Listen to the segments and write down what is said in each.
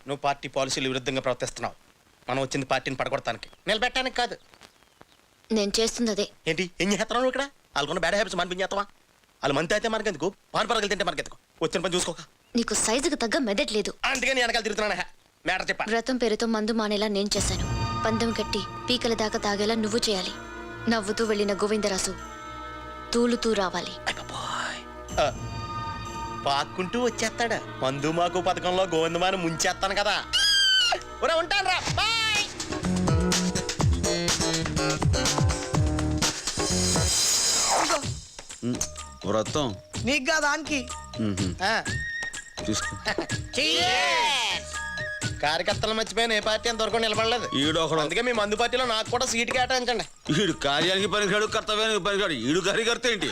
నువ్వు పార్టీ పాలసీలు విరుద్ధంగా ప్రవర్తిస్తున్నావు. మనం వచ్చింది పార్టీని పడగొడటానికి, నిలబెట్టడానికి కాదు. నేను చేస్తుంది అదే. ఏంటి ఏం చేస్తున్నావు ఇక్కడ? వాళ్ళకున్న బ్యాడ్ హ్యాబిట్స్ మానిపించేస్తావా? వాళ్ళు మంతి అయితే మనకెందుకు, పానపరగలు తింటే మనకెందుకు? వచ్చిన పని చూసుకోక. నీకు సైజుకు తగ్గ మెదట్లేదు. అందుకే నేను వెనకాల తిరుగుతున్నా. మ్యాటర్ చెప్పా. వ్రతం పేరుతో మందు మానేలా నేను చేశాను. పందెం కట్టి పీకల దాకా తాగేలా నువ్వు చేయాలి. నవ్వుతూ వెళ్ళిన గోవిందరాజు తూలుతూ రావాలి. పాక్కుంటూ వచ్చేస్తాడు. మందు మాకు పథకంలో గోవిందమాని ముంచేస్తాను కదా. ఉంటాను రా. బాయ్. వ్రతం నీకు కాదు ఆన్కి. తీసుకో. కార్యకర్తలు మర్చిపోయిన ఏ పార్టీ అంతవరకు నిలబడలేదు. అందుకే మీ మందు పార్టీలో నాకు కూడా సీటు కేటాయించండి. ఈడు కార్యానికి పనికిరాడు, కర్తవ్యానికి పనికిరాడు. ఈడు కార్యకర్త ఏంటి?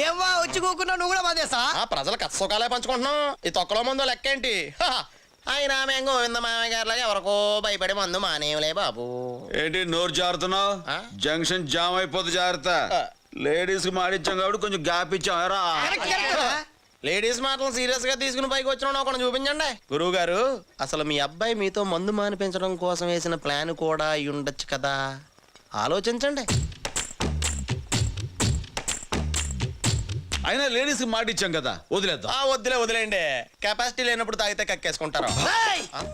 ఏమో వచ్చి కూకున్నా నువ్వు కూడా మాదేసా? ప్రజల కష్టసుఖాలే పంచుకుంటున్నాం. ఈ తొక్కలో మందు లెక్క ఏంటి? అయినా మేము గోవింద మామయ్య గారిలాగా ఎవరికో భయపడి మందు మానేవులే బాబు. ఏంటి నోరు జారుతున్నావు? జంక్షన్ జామ్ అయిపోతే జాగ్రత్త. లేడీస్ కి మాడిచ్చాం కాబట్టి కొంచెం గ్యాప్ ఇచ్చారా? లేడీస్ మాటలు సీరియస్ గా తీసుకుని పైకి వచ్చిన ఒకటి చూపించండి. గురువు గారు, అసలు మీ అబ్బాయి మీతో మందు మానిపించడం కోసం వేసిన ప్లాన్ కూడా అయి ఉండొచ్చు కదా, ఆలోచించండి. అయినా లేడీస్ కి మాటిచ్చాం కదా, వదిలేద్దాం. వదిలేండి. కెపాసిటీ లేనప్పుడు తాగితే కక్కేసుకుంటారు.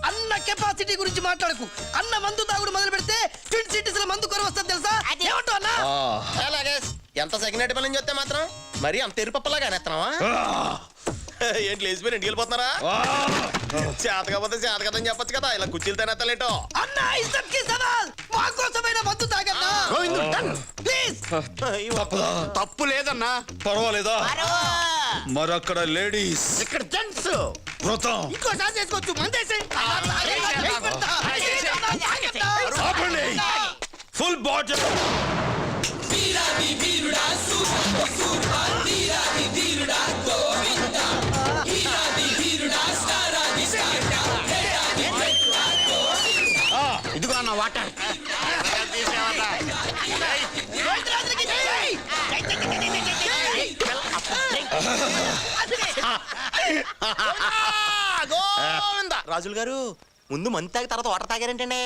అన్న కెపాసిటీ గురించి మాట్లాడకు. అన్న మందు తాగుడు మొదలు పెడితే ట్విన్ సిటీస్ లో మందు కొర వస్తుంది తెలుసా? అలాగే ఎంత సెకండ్ పని చెప్తే మాత్రం మరి అంత ఎరుపప్పలాగా అనేస్తున్నావా? ఏంటి లేచిపోయి ఇంటికి వెళ్ళిపోతున్నారా? చేత కాకపోతే చేత కదని చెప్పొచ్చు కదా, ఇలా కుర్చీలు తినేతలేటో. తప్పు లేదన్నా, పర్వాలేదా? మరక్కడ లేడీస్, ఇక్కడ జెంట్స్. వ్రతం ఇంకోసారి చేసుకోవచ్చు. Full bottle. ఇదిగో అన్న వాటర్. రాజులు గారు, ముందు మందు తాగి తర్వాత వాటర్ తాగారేంటండి?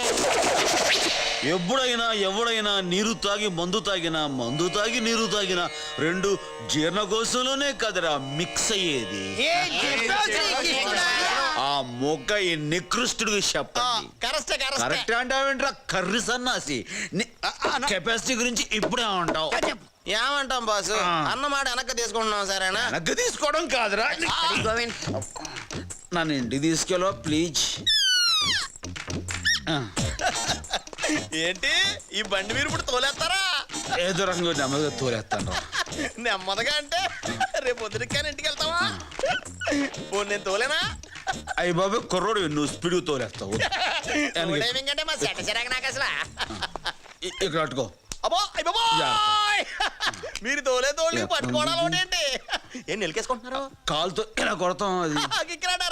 ఎప్పుడైనా ఎవడైనా నీరు తాగి మందు తాగినా, మందు తాగి నీరు తాగినా రెండు జీర్ణకోశంలోనే కదరా మిక్స్ అయ్యేది. ఆ మొక్క ఈ నికృష్టుడికి చెప్పండి. కరెక్ట్ అంటావేంట్రా కర్రీ సన్నాసి? కెపాసిటీ గురించి ఇప్పుడే ఉంటావు. ఏమంటాం బాసు? అన్నమాట వెనక్కి తీసుకుంటున్నాం. సరేనా? వెనక్కి తీసుకోవడం కాదురా, నన్ను ఇంటికి తీసుకెళ్ళవా ప్లీజ్? ఏంటి ఈ బండి మీరు ఇప్పుడు తోలేస్తారా? ఏదో రకంగా నెమ్మదిగా తోలేస్తాను. నెమ్మదిగా అంటే రేపు పొద్దున ఇంటికి వెళ్తావా? నేను తోలేనా? అయ్యి బాబు కుర్రోడు, నువ్వు స్పీడ్ తోలేస్తావు. ఇక్కడ అట్టుకో. మీరు తోలే తోలి పట్టుకోవడం ఏంటి? ఏం నిలికేసుకుంటున్నారు? కాలుతో ఇలా కొడతాం. అది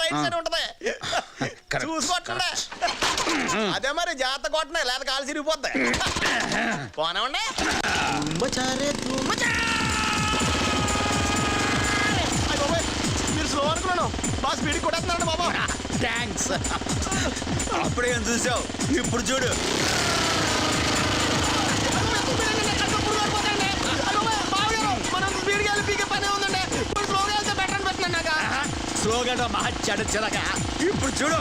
రైట్ సైడ్ ఉంటది, చూసుకోండి. అదే మరి జాగ్రత్త కొట్టినా, లేదా కాలు చిరిగిపోద్ది. పోనామండి. మీరు స్లో అనుకున్నాను, బాగా స్పీడ్ కొట్టేస్తున్నాడు బాబా. థ్యాంక్స్. అప్పుడేం చూసావు, ఇప్పుడు చూడు. స్లోగా మహా చెడగా ఇప్పుడు చూడు.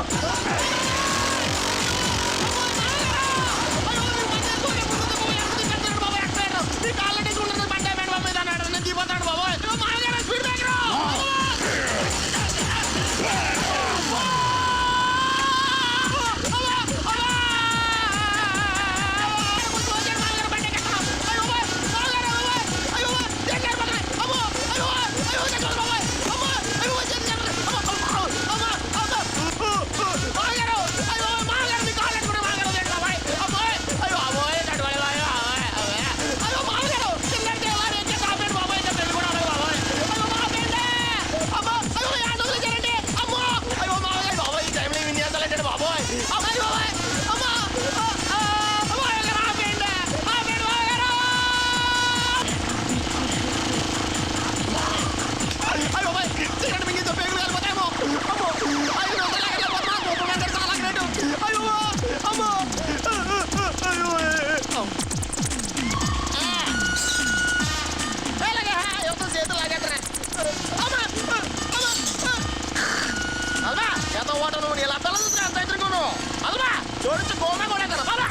చూడొచ్చు గోమే కూడా బాబా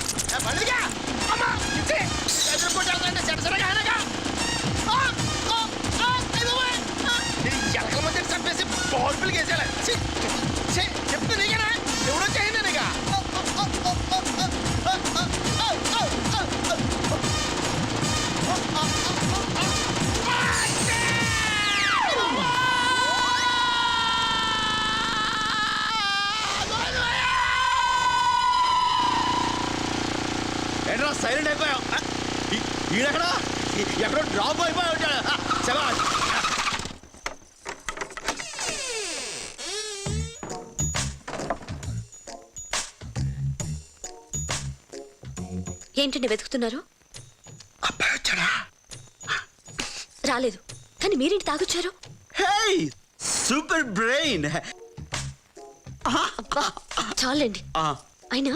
బండిగా అమ్మా ఇచ్చే ఎదుర్కొంటే చెడసడగా అనగా ఎలకల మధ్య చంపేసి పవర్ఫుల్గా వేసేయాలి చెప్తే నీకేనా ఎవడో చేయండి నీగా ఏంట్రా సైలెంట్ అయిపోయావు ఈడెక్కడా ఎక్కడో డ్రాప్ అయిపోయి ఉంటాడు శభాష్. ఏంటండి వెతుకుతున్నారు? అబ్బాయి వచ్చాడా? రాలేదు, కానీ మీరేంటి తాగొచ్చారు? హే సూపర్ బ్రెయిన్. అబ్బా చాలండి. అయినా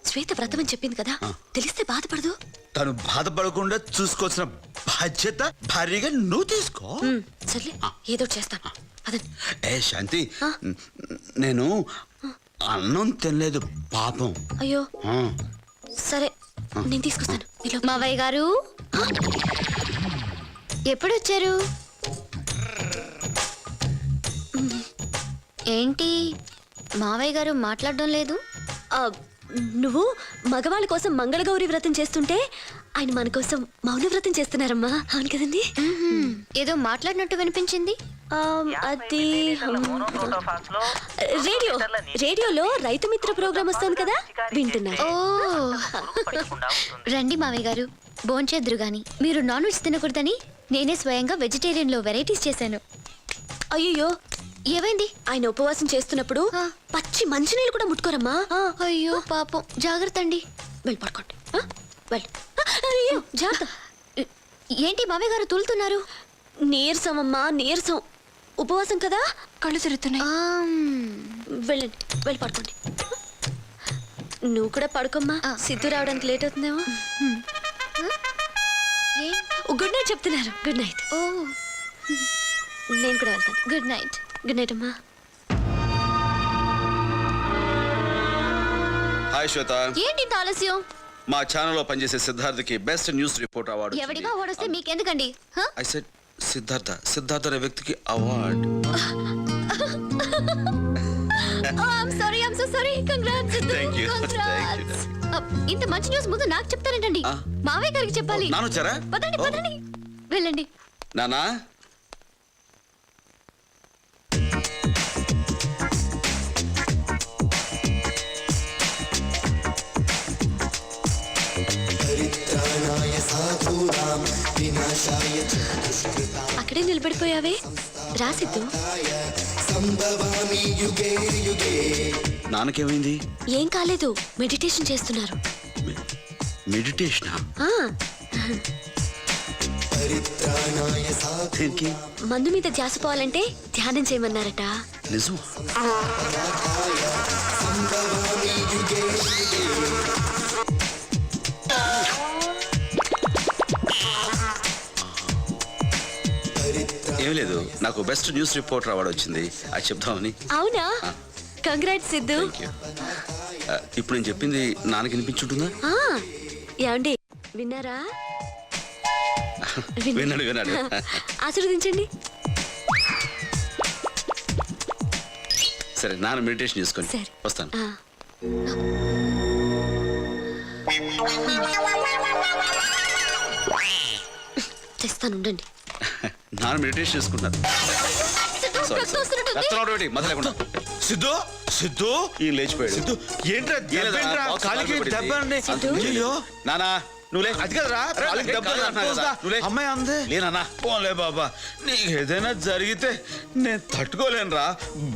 శ్వేత వ్రతం అని చెప్పింది కదా, తెలిస్తే బాధపడదు. తను బాధపడకుండా చూసుకోవాల్సిన బాధ్యత భారీగా నువ్వు తీసుకో. సర్లే, ఏదో చేస్తాను. అదండి. ఏ శాంతి, నేను అన్నం తినలేదు పాపం. అయ్యో ఆ. సరే, నేను తీసుకొస్తాను. మావయ్య గారు ఎప్పుడు వచ్చారు? ఏంటి మావయ్య గారు మాట్లాడడం లేదు? నువ్వు మగవాళ్ళ కోసం మంగళగౌరి వ్రతం చేస్తుంటే ఆయన మన కోసం మౌన వ్రతం చేస్తున్నారమ్మా. అవును కదండి? ఏదో మాట్లాడినట్టు వినిపించింది. అది రేడియోలో రైతు మిత్ర ప్రోగ్రామ్ వస్తుంది కదా, వింటున్నా. ఓ రండి మావయ్య గారు, భోంచేద్దురు గాని. మీరు నాన్ వెజ్ తినకూడదని నేనే స్వయంగా వెజిటేరియన్ లో వెరైటీస్ చేశాను. అయ్యో, ఏమైంది? ఆయన ఉపవాసం చేస్తున్నప్పుడు పచ్చి మంచినీళ్ళు కూడా ముట్టుకోరమ్మా. అయ్యో పాపం, జాగ్రత్త అండి. వెళ్ళి పడుకోండి. వెళ్ళు. అయ్యో జాగ్రత్త. ఏంటి మావయ్య గారు తూలుతున్నారు? నీరసం అమ్మా, నీరసం. ఉపవాసం కదా, కళ్ళు తిరుగుతున్నాయి. వెళ్ళండి, వెళ్ళి పడుకోండి. నువ్వు కూడా పడుకోమ్మా, సిద్ధు రావడానికి లేట్ అవుతుందేమో. గుడ్ నైట్ చెప్తున్నారు. Good night. ఓ నేను కూడా వెళ్తాను. Good night. గుడ్ నైట్ అమ్మా. హాయ్ శ్వేత, ఏంటి ఇంత ఆలస్యం? మా ఛానల్లో పనిచేసే సిద్ధార్థకి బెస్ట్ న్యూస్ రిపోర్ట్ అవార్డు ఎవడిగా ఓడొస్తే మీకెందుకండి? ఐ సెడ్ సిద్ధార్థ అనే వ్యక్తికి award. Sorry, I'm so sorry. Congrats. Thank you. Thank you. ఇంత మంచి న్యూస్ ముందు నాకు చెప్తారేంటండి? మావయ్య గారికి చెప్పాలి. నాన్న వచ్చారా? పదండి పదండి, వెళ్ళండి. నానా అక్కడే నిలబడిపోయావే, రా సిద్ధు. నాన్నకేమైంది? ఏం కాలేదు, మెడిటేషన్ చేస్తున్నారు. మెడిటేషనా? ఆ, దేనికి? మందు మీద ధ్యాస పోవాలంటే ధ్యానం చేయమన్నారట. నిజం? ఏం లేదు, నాకు బెస్ట్ న్యూస్ రిపోర్టర్ అవార్డు వచ్చింది, అది చెప్తామని. అవునా? కంగ్రాట్స్ సిద్ధు. Thank you. ఇప్పుడు నేను చెప్పింది నాన్నకి వినిపించుంటుందా? ఆ, ఏమండి విన్నారా? విన్నాడు. ఆశీర్వదించండి. సరే, నాన్న మెడిటేషన్ చేసుకొని సరే. వస్తాను. ఆ. తెస్తాను, ఉండండి. నాన్న మెడిటేషన్ చేసుకుంటున్నారు. సిద్ధు సిద్ధు ఈ లేచిపోయాడు. సిద్ధు ఏంట్రా దెబ్బేంట్రా? కాలికి దెబ్బ అండి. అయ్యో నానా నువ్వులే. అది కదరా, కాలికి దెబ్బ తగిలిందా? అమ్మాయి అందే. లేనా? పోలే బాబా, నీకు ఏదైనా జరిగితే నేను తట్టుకోలేనురా,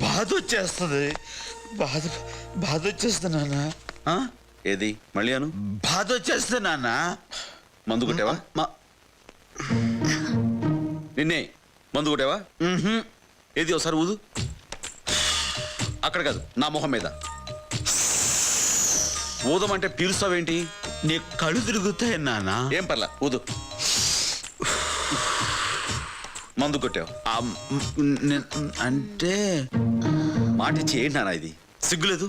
బాధ వచ్చేస్తుంది. బాధ వచ్చేస్తుంది నాన్న. ఏది మళ్ళీ అను. బాధ వచ్చేస్తుంది నాన్న. మందు కొట్టావా? నిన్నే మందు కొట్టావా? ఏది ఒకసారి ఊదు. అక్కడ కాదు, నా మొహం మీద. ఊదమంటే పీలుస్తావేంటి? నీ కళ్ళు తిరుగుతాయి నాన్న. ఏం పర్లా, ఊదు. మందు కొట్టావు అంటే మాటిచ్చి ఏంటి నాన్న ఇది? సిగ్గులేదు?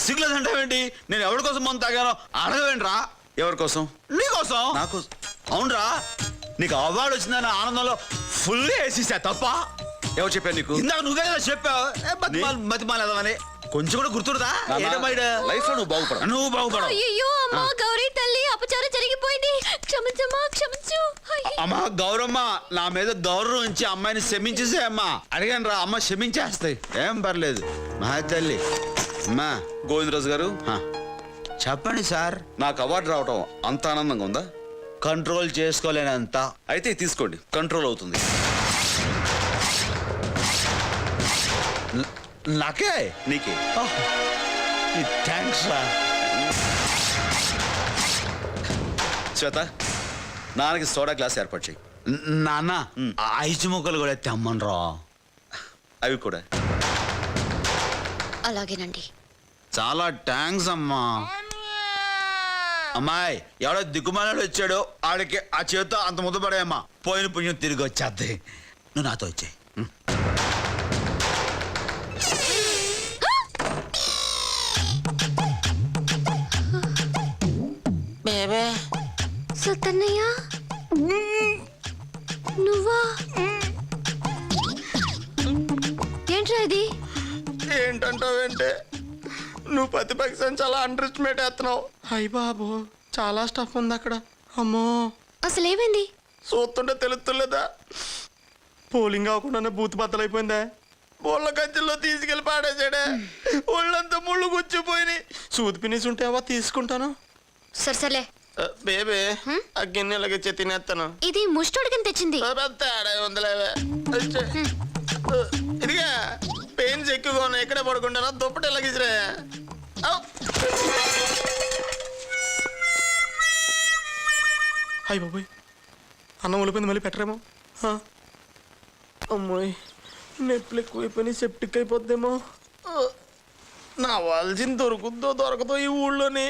సిగ్గులేదంటావేంటి? నేను ఎవరి కోసం మందు తాగానో అడగవేంట్రా? ఎవరి కోసం? నీకోసం. నాకు అవునరా, నీకు అవార్డు వచ్చిందన్న ఆనందంలో ఫుల్ వేసేసా తప్ప. ఎవరు చెప్పారు నీకు? ఇందాక నువ్వే కదా చెప్పావు మతిమాలేదామని. కొంచెం కూడా గుర్తురుదా? లైఫ్ లో నువ్వు బాగుపడ. నువ్వు బాగుపడవు. అయ్యో అమ్మా గౌరీ తల్లి అపచారం జరిగిపోయింది, క్షమించమ్మా క్షమించు. అయ్యో. అమ్మా గౌరమ్మ, నా మీద గౌరవం ఇచ్చి అమ్మాయిని క్షమించేసే అమ్మా. అడిగాను రా, అమ్మ క్షమించేస్తాయి, ఏం పర్లేదు. మా తల్లి అమ్మా. గోవిందరాజు గారు, చెప్పండి సార్. నాకు అవార్డు రావటం అంత ఆనందంగా ఉందా? కంట్రోల్ చేసుకోలేనంత. అయితే తీసుకోండి, కంట్రోల్ అవుతుంది. నాకే? నీకే. థ్యాంక్స్ రా. శ్వేత, నాన్నకి సోడా గ్లాస్ ఏర్పాటు చేయి. నాన్న, ఐదు ముక్కలు కూడా తెమ్మనరా. అవి కూడా. అలాగేనండి. చాలా థ్యాంక్స్ అమ్మా. అమ్మాయి, ఎవడో దిక్కుమాలాడు వచ్చాడు, ఆడికి ఆ చేతితో అంత ముద్దపడేయమ్మా. పోయిన పుణ్యం తిరిగి వచ్చేద్ది. నువ్వు నాతో వచ్చాయి. సత్తన్నయ్య నువ్వా? ఏంట్రా ఇది? ఏంటంటావేంటే, నువ్వు ప్రతిపక్షం చాలా అండర్ ఎస్టిమేట్ వేస్తున్నావు. అయ్య బాబు, చాలా స్టఫ్ ఉంది అక్కడ. అమ్మో, అసలు ఏమైంది? చూస్తుంటే తెలుస్తులేదా? పోలింగ్ అవ్వకుండానే బూత్ బద్దలైపోయిందా? బోళ్ళ కంచెల్లో తీసుకెళ్ళి పాడేసాడే. ఒళ్ళంతా ముళ్ళు గుచ్చిపోయినాయి. సూది పినిసి ఉంటే అవా తీసుకుంటాను. సర్సలే బేబే, ఆ గిన్నెలకి తినేస్తాను. ఇది ముష్టోడికి తెచ్చింది. తేడా ఉందిలేవే. ఇదిగా పెయిన్స్ ఎక్కువగా ఉన్నాయి, ఎక్కడే పడుకుంటానా? దుప్పటి ఎలాగిసిరా. అయ్య బాబోయ్, అన్నం ఉలిపోయింది, మళ్ళీ పెట్టరేమో. అమ్మోయ్, నొప్పులు ఎక్కువైపోయినాయి, సెప్టిక్ అయిపోద్దేమో. నా వాల్సింది దొరుకుద్దో దొరకదో ఈ ఊళ్ళోని.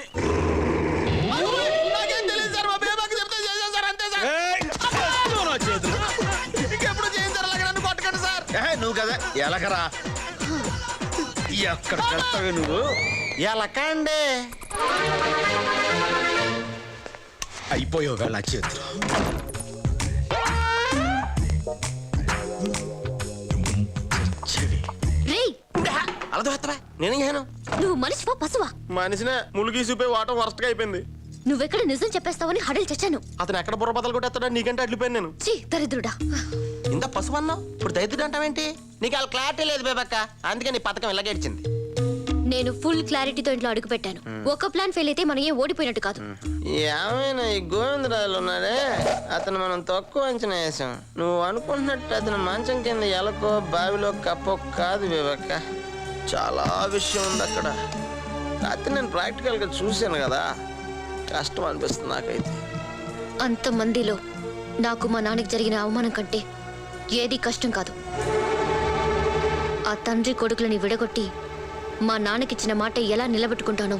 ఇంకెప్పుడు చేయించారు నన్ను కొట్టకండి సార్. నువ్వు కదా ఎలకరా, ఎక్కడ కడతావు నువ్వు? ఎలకండి అయిపోయావు వేళ చేతులు. రేయ్, అలా దోస్తావా? నేనేం చేయను. నువ్వు మనిషివా పశువా? మనిషినే ములిగి చూపే వాటం వరస్ట్ గా అయిపోయింది. నువ్వెక్కడ నిజం చెప్పేస్తావని హడలు చచ్చాను. అతను ఎక్కడ బుర్ర బద్దలు కొట్టేస్తాడా? నీకంటే అట్లిపోయాను నేను. చీ దరిద్రుడా. ఇంత పశువు అన్నావు, ఇప్పుడు దరిద్రుడు అంటావేంటి? నీకు అలా క్లారిటీ లేదు బేబక్క, అందుకే నీ పథకం ఇలా గడిచింది. నేను ఫుల్ క్లారిటీతో ఇంట్లో అడుగు పెట్టాను. ఒక ప్లాన్ ఫెయిల్ అయితే మనం ఏం ఓడిపోయినట్టు కాదు. ఏమైనా ఈ గోవిందరాజు ఉన్నాడే, అతను మనం తక్కువ అంచనా వేసాం. నువ్వు అనుకుంటున్నట్టు అతను మంచం కింద ఎలకో బావిలో కప్పో కాదు బేబక్క. చాలా విషయం ఉంది అక్కడ. రాత్రి నేను ప్రాక్టికల్గా చూశాను కదా, కష్టం అనిపిస్తుంది నాకైతే. అంతమందిలో నాకు మా నాన్నకి జరిగిన అవమానం కంటే ఏది కష్టం కాదు. ఆ తండ్రి కొడుకులని విడగొట్టి మా నాన్నకిచ్చిన మాట ఎలా నిలబెట్టుకుంటానో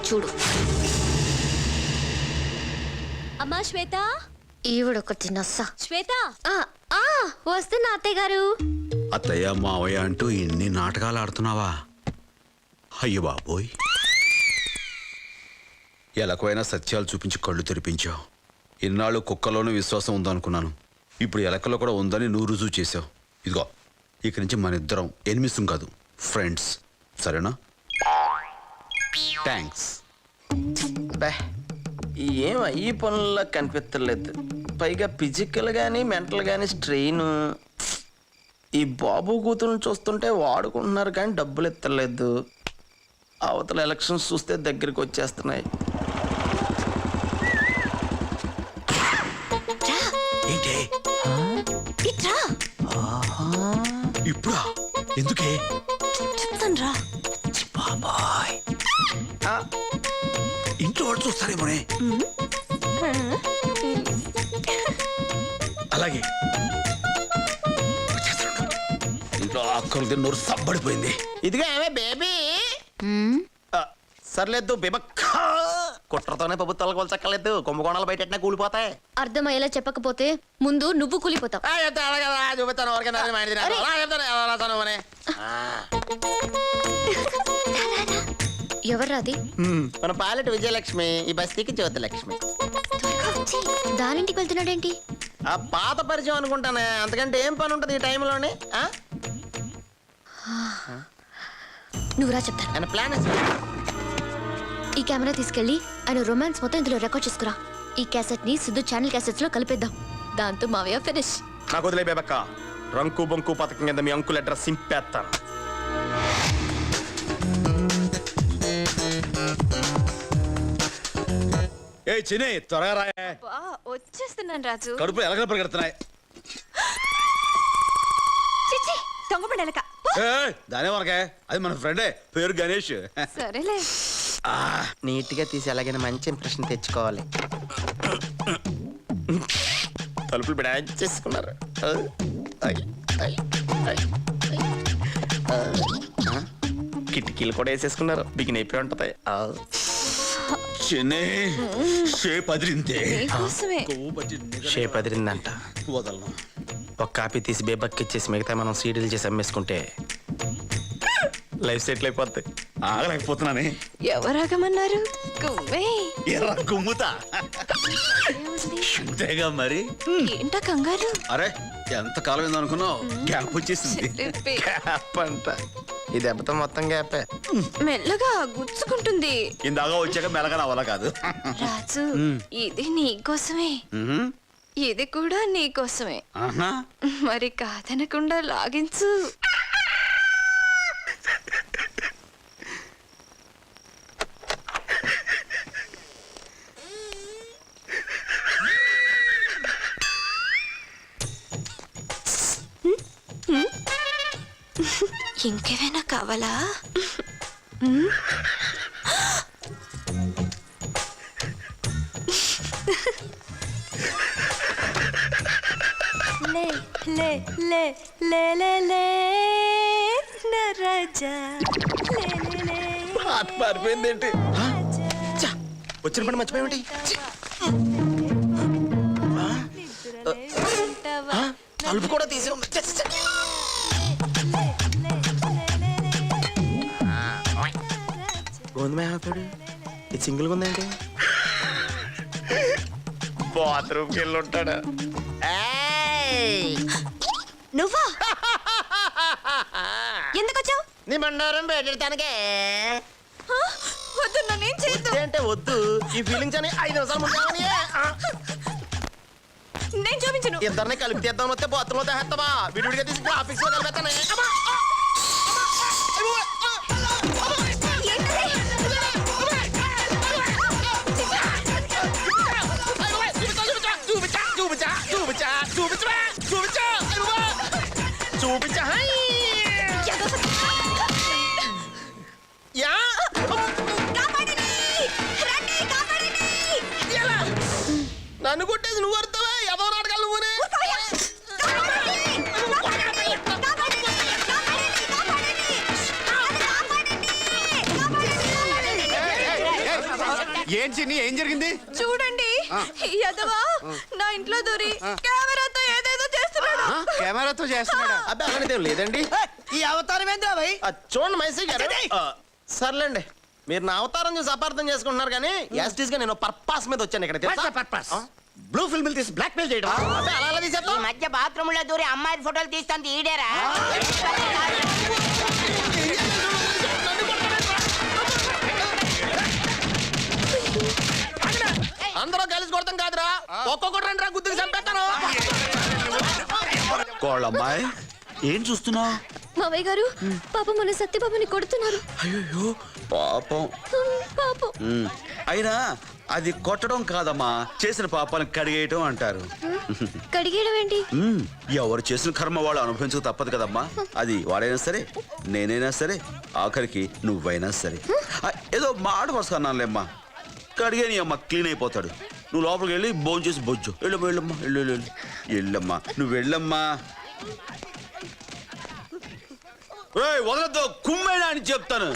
చూడు. అమ్మా శ్వేత, ఈవిడొకటి నస్స. శ్వేత వస్తున్నా అత్తయ్య గారు. అత్తయ్య మావయ్య అంటూ ఇన్ని నాటకాలు ఆడుతున్నావా? అయ్య బాబోయ్, ఎలకైనా సత్యాలు చూపించి కళ్ళు తెరిపించావు. ఇన్నాళ్ళు కుక్కలోనూ విశ్వాసం ఉందనుకున్నాను, ఇప్పుడు ఎలకలో కూడా ఉందని నువ్వు రుజువు చేసావు. ఇదిగో, ఇక్కడి నుంచి మన ఇద్దరం ఎనిమిసం కాదు, ఫ్రెండ్స్, సరేనా? థ్యాంక్స్. ఏం ఈ పనుల్లో కనిపించలేదు. పైగా ఫిజికల్ గానీ మెంటల్ గానీ స్ట్రెయిన్. ఈ బాబు కూతురుని చూస్తుంటే వాడుకుంటున్నారు కానీ డబ్బులు ఎత్తలేదు. అవతల ఎలక్షన్స్ చూస్తే దగ్గరికి వచ్చేస్తున్నాయి. ఏంటి ఇప్పుడా? ఎందుకే? చెప్తాను రా. బాబాయ్, ఇంట్లో వాళ్ళు చూస్తారేమోనే. అలాగే ఇంట్లో అక్కలు తిన్నోరు సబ్బడిపోయింది. ఇదిగా ఏమే బేబీ. సర్లేదు బేబక్క, కుట్రతోనే ప్రభుత్వాలకు వలచక్కర్లేదు. కుంభకోణాలు బయట కూలిపోతాయి. అర్థమయ్యేలా చెప్పకపోతే ముందు నువ్వు కూలిపోతావు. చూపిస్తాను ఎవరికైనా. ఎవర్రాది? మన పాలెట్ విజయలక్ష్మి, ఈ బస్తీకి జ్యోతిలక్ష్మి. దానింటికి వెళ్తున్నాడేంటి? ఆ పాత పరిచయం అనుకుంటానే, అంతకంటే ఏం పని ఉంటుంది ఈ టైంలోనే? నువ్వురా చెప్తాను. ఆయన ప్లాన్ ఈ కెమెరా తీసుకెళ్ళి ఆయన రొమాన్స్ మొత్తం ఇందులో రికార్డ్ చేసుకురా. ఈ క్యాసెట్ ని సిద్ధు ఛానల్ క్యాసెట్స్ లో కలిపేద్దాం. దాంతో మావయ్య ఫినిష్. నాకు వదిలే బేబక్క, రంకు బొంకు పథకం కింద మీ అంకుల్ అడ్రస్ సింపేస్తాను. ఏ చిన్ని త్వరగా రాయే. వచ్చేస్తున్నాను రాజు. కడుపు ఎలకలు పరిగెడుతున్నాయి. చిచ్చి దొంగపడి ఎలక. దానే వరకే, అది మన ఫ్రెండే, పేరు గణేష్. సరేలే. నీట్ గా తీసి ఎలాగైనా మంచి ఇంప్రెషన్ తెచ్చుకోవాలి. తలుపులు బిడాయించి చేసుకున్నారు. కిటికీలు కూడా వేసేసుకున్నారు. బిగిన్ అయిపోయి ఉంటది. చిన్ని షేప్ అదిరిందే. కోసమే. షేప్ అదిరిందంట. వదలను. ఒక కాపీ తీసి బేబక్కి ఇచ్చేసి మిగతా మనం సీడీలు చేసి అమ్మేసుకుంటే లైఫ్ సెటిల్ అయిపోద్ది. ఆగలేకపోతున్నానే. ఎవరాగమన్నారు? గుమ్మే. ఎర్ర కుమ్ముతా. అంతేగా మరి. ఏంటా కంగారు? అరే ఎంత కాలం ఏందో అనుకున్నావు, గ్యాప్ వచ్చేసింది. గ్యాప్ అంట. ఈ దెబ్బతో మొత్తం గ్యాపే. మెల్లగా గుచ్చుకుంటుంది. ఇందాక వచ్చాక మెలగా రావాలా కాదు. రాజు ఇది నీకోసమే, ఇది కూడా నీకోసమే. ఆహా. మరి కాదనకుండా లాగించు. ఇంకేమైనా కావాలా? లే లే లే లే లే లే నా రాజా లే లే లే. హార్ట్ మారిపోయింది ఏంటి? వచ్చిన పని మర్చిపోయేమిటి? తలుపు కూడా తీసి ఉంది. గోధుమ ఆపాడు. ఇది సింగిల్ ఉందేంటి? బాత్రూమ్కి వెళ్ళి ఉంటాడా? నువ్వా? ఎందుకు వచ్చావు? నీ బండారం పెట్టడానికే. వద్దు, నన్నేం చేయొద్దు. అంటే వద్దు. ఈ ఫీలింగ్స్ అని 5 నిమిషాలు ముందు నేను చూపించను. ఇద్దరిని కలిపి తీద్దాం వస్తే బాత్రూమ్ లో తెస్తావా? విడివిడిగా తీసి గ్రాఫిక్స్ లో కలిపేస్తానే. చూపించా. నన్ను కొట్టేసి నువ్వు అర్థవా? ఎవరు నాటకాలు నువ్వునే? ఏం చిన్ని, ఏం జరిగింది? చూడండి, యదవా నా ఇంట్లో దూరి కెమెరాతో ఏదేదో చేస్తున్నాడు. కెమెరాతో చేస్తున్నాడా? అబ్బాయి అలాంటిదేం లేదండి. ఈ అవతారం ఏంద్రా భయ్? చూడండి మైసీ గారు. సర్లేండి, మీరు నా అవతారం చూసి అపార్థం చేసుకుంటున్నారు కానీ యాస్టీస్ గా నేను పర్పస్ మీద వచ్చాను ఇక్కడ. పర్పస్ బ్లూ ఫిల్మ్ తీసి బ్లాక్ మెయిల్ చేయడం. అబ్బాయి అలా తీసేస్తా. ఈ మధ్య బాత్రూమ్ లో దూరి అమ్మాయి ఫోటోలు తీస్తాను ఈడేరా. అందరూ కలిసి కొడతాం కాదురా, ఒక్కొక్కటి 2 రా గుద్దుకు చంపేస్తాను. కోళ్ళమ్మాయి ఏం చూస్తున్నావు? మావయ్య గారు పాపం మన సత్యబాబుని కొడుతున్నారు. అయ్యో పాపం. పాపం. అయినా అది కొట్టడం కాదమ్మా, చేసిన పాపాలను కడిగేయటం అంటారు. కడిగేయడం ఏంటి? ఎవరు చేసిన కర్మ వాళ్ళు అనుభవించక తప్పదు కదమ్మా. అది వాడైనా సరే, నేనైనా సరే, ఆఖరికి నువ్వైనా సరే. ఏదో మాట వస్తున్నానులేమ్మా. కడిగేని అమ్మ క్లీన్ అయిపోతాడు. నువ్వు లోపలికి వెళ్ళి భోజనం చేసి బొజ్జు. వెళ్ళమ్మా వెళ్ళమ్మా వెళ్ళు వెళ్ళు వెళ్ళమ్మా, నువ్వు వెళ్ళమ్మా. వదలతో కుమ్మేనా అని చెప్తాను.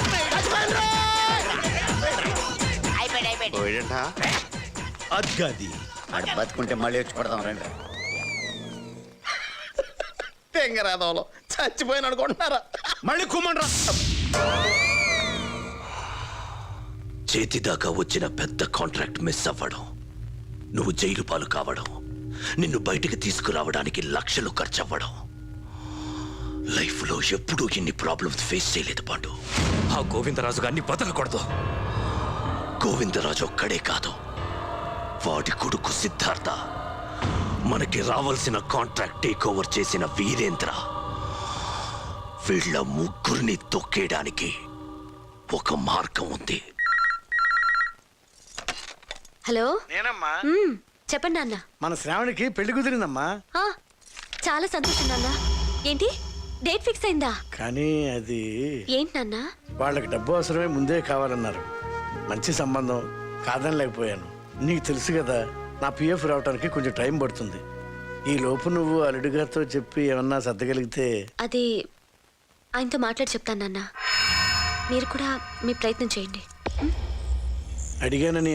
అది బతుకుంటే మళ్ళీ వచ్చి పడతాం రండి. తెంగరాదంలో చచ్చిపోయిన అనుకుంటున్నారా? మళ్ళీ కుమ్మండ్రా. చేతిదాకా వచ్చిన పెద్ద కాంట్రాక్ట్ మిస్ అవ్వడం, నువ్వు జైలు పాలు కావడం, నిన్ను బయటికి తీసుకురావడానికి లక్షలు ఖర్చు అవ్వడం. లైఫ్లో ఎప్పుడూ ఇన్ని ప్రాబ్లమ్స్ ఫేస్ చేయలేదు పాండు. ఆ గోవిందరాజు గారిని బతకూడదు. గోవిందరాజు ఒక్కడే కాదు, వాడి కొడుకు సిద్ధార్థ, మనకి రావాల్సిన కాంట్రాక్ట్ టేక్ ఓవర్ చేసిన వీరేంద్ర, వీళ్ళ ముగ్గురిని తొక్కేయడానికి ఒక మార్గం ఉంది. హలో నేనమ్మా. చెప్పండి నాన్న. మన శ్రావణికి పెళ్లి కుదిరిందమ్మా. ఆ, చాలా సంతోషం నాన్న. ఏంటి డేట్ ఫిక్స్ అయిందా? కానీ అది ఏంటి నాన్న? వాళ్ళకి డబ్బు అవసరమే, ముందే కావాలన్నారు. మంచి సంబంధం, కాదనలేకపోయాను. నీకు తెలుసు కదా, నా పిఎఫ్ రావడానికి కొంచెం టైం పడుతుంది. ఈ లోపు నువ్వు అల్లుడి గారితో చెప్పి ఏమన్నా సర్దగలిగితే. అది ఆయనతో మాట్లాడి చెప్తాను నాన్న. మీరు కూడా మీ ప్రయత్నం చేయండి. అడిగానని